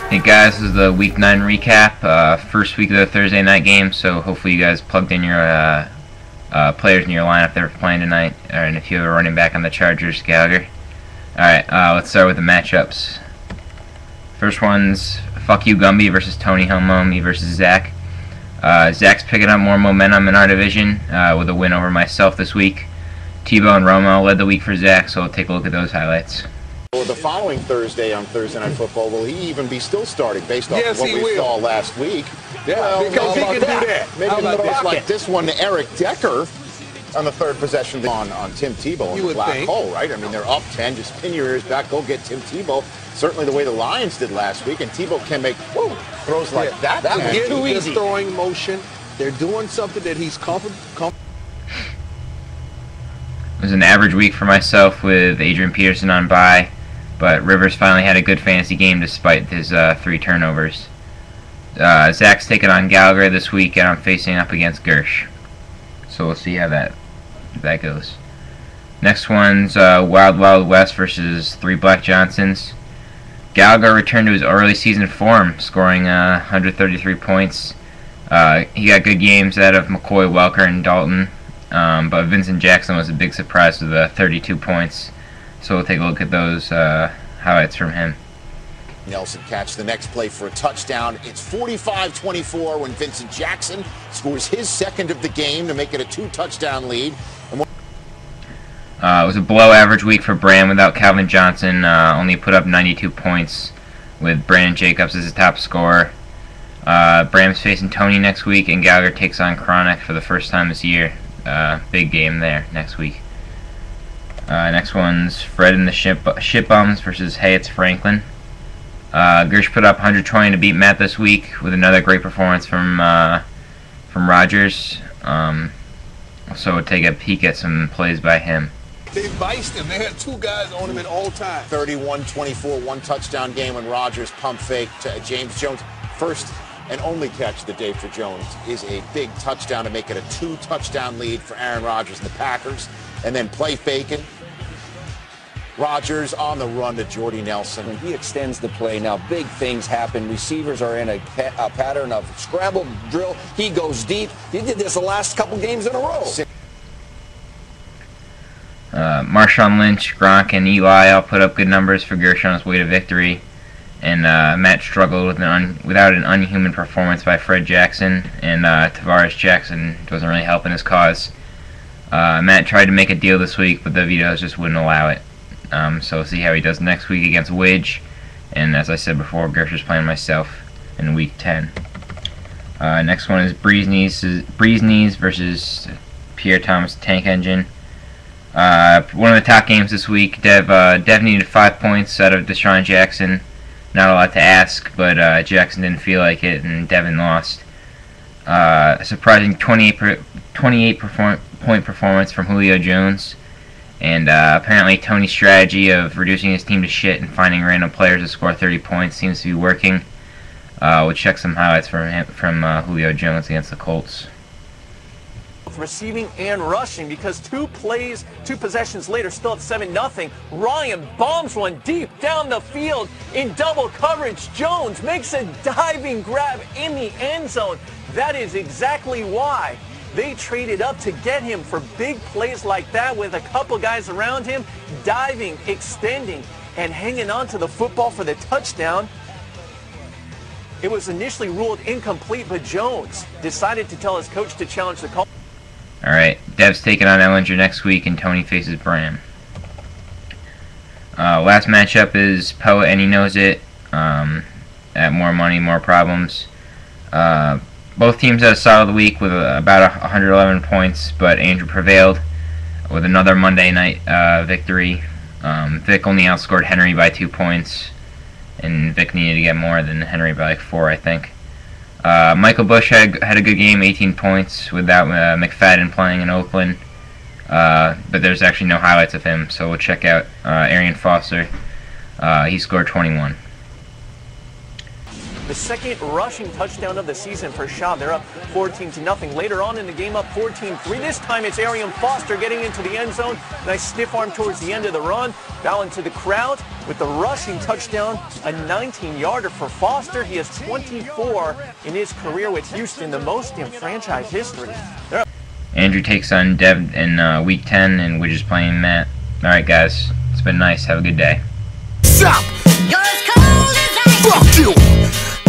Hey guys, this is the Week 9 recap, first week of the Thursday night game, so hopefully you guys plugged in your players in your lineup that are playing tonight, and if you have a running back on the Chargers, Gallagher. Alright, let's start with the matchups. First one's Fuck You Gumby versus Tony Homo, me versus Zach. Zach's picking up more momentum in our division with a win over myself this week. Tebow and Romo led the week for Zach, so we'll take a look at those highlights. Or the following Thursday on Thursday Night Football, will he even be still starting based off what we saw last week? Yeah, well, because he can do that. Maybe a little bit like this one to Eric Decker on the third possession on Tim Tebow in the black hole, right? I mean, they're up 10. Just pin your ears back. Go get Tim Tebow. Certainly the way the Lions did last week, and Tebow can make throws like that. That was too easy. Throwing motion. They're doing something that he's comfortable. It was an average week for myself with Adrian Peterson on bye, but Rivers finally had a good fantasy game despite his 3 turnovers. Zach's taking on Gallagher this week, and I'm facing up against Gersh. So we'll see how that goes. Next one's Wild Wild West versus 3 Black Johnsons. Gallagher returned to his early season form, scoring 133 points. He got good games out of McCoy, Welker, and Dalton. But Vincent Jackson was a big surprise with 32 points. So we'll take a look at those highlights from him. Nelson catch the next play for a touchdown. It's 45-24 when Vincent Jackson scores his second of the game to make it a 2-touchdown lead. It was a below-average week for Bram without Calvin Johnson. Only put up 92 points with Brandon Jacobs as his top scorer. Bram's facing Tony next week, and Gallagher takes on Chronic for the first time this year. Big game there next week. Next one's Fred and the Shit Bums versus Hey It's Franklin. Gersh put up 120 to beat Matt this week with another great performance from Rogers. So we'll take a peek at some plays by him. They viced him. They had 2 guys on him at all times. 31-24, 1-touchdown game when Rogers pump fake to James Jones. First and only catch of the day for Jones is a big touchdown to make it a 2-touchdown lead for Aaron Rodgers and the Packers. And then play faking. Rodgers on the run to Jordy Nelson. When he extends the play, now big things happen. Receivers are in a pattern of scramble drill. He goes deep. He did this the last couple games in a row. Marshawn Lynch, Gronk, and Eli all put up good numbers for Gersh on his way to victory. And Matt struggled without an unhuman performance by Fred Jackson, and Tavares Jackson wasn't really helping his cause. Matt tried to make a deal this week, but the vetoes just wouldn't allow it. So we'll see how he does next week against Widge. And as I said before, Gersh is playing myself in Week 10. Next one is Breeze Knees versus Pierre Thomas Tank Engine. One of the top games this week. Dev needed 5 points out of Deshaun Jackson. Not a lot to ask, but Jackson didn't feel like it, and Devin lost. A surprising 28-point performance from Julio Jones. And apparently Tony's strategy of reducing his team to shit and finding random players to score 30 points seems to be working. We'll check some highlights from Julio Jones against the Colts. Receiving and rushing, because 2 possessions later, still at 7-0. Ryan bombs one deep down the field in double coverage. Jones makes a diving grab in the end zone. That is exactly why they traded up to get him, for big plays like that with a couple guys around him, diving, extending, and hanging on to the football for the touchdown. It was initially ruled incomplete, but Jones decided to tell his coach to challenge the call. Alright, Dev's taking on Ellinger next week, and Tony faces Bram. Last matchup is Poa, and he knows it. At more money, more problems. Both teams had a solid week with about 111 points, but Andrew prevailed with another Monday night victory. Vic only outscored Henry by 2 points, and Vic needed to get more than Henry by like 4, I think. Michael Bush had a good game, 18 points, without McFadden playing in Oakland. But there's actually no highlights of him, so we'll check out Arian Foster. He scored 21. the second rushing touchdown of the season for Shaw. They're up 14-0. Later on in the game, up 14-3. This time it's Arian Foster getting into the end zone. Nice stiff arm towards the end of the run. Bowing to the crowd with the rushing touchdown, a 19-yarder for Foster. He has 24 in his career with Houston, the most in franchise history. Andrew takes on Dev in Week 10, and we're just playing Matt. Alright, guys. It's been nice. Have a good day. Stop! You're as cold as ice. Fuck you!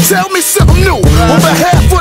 Tell me something new. On behalf of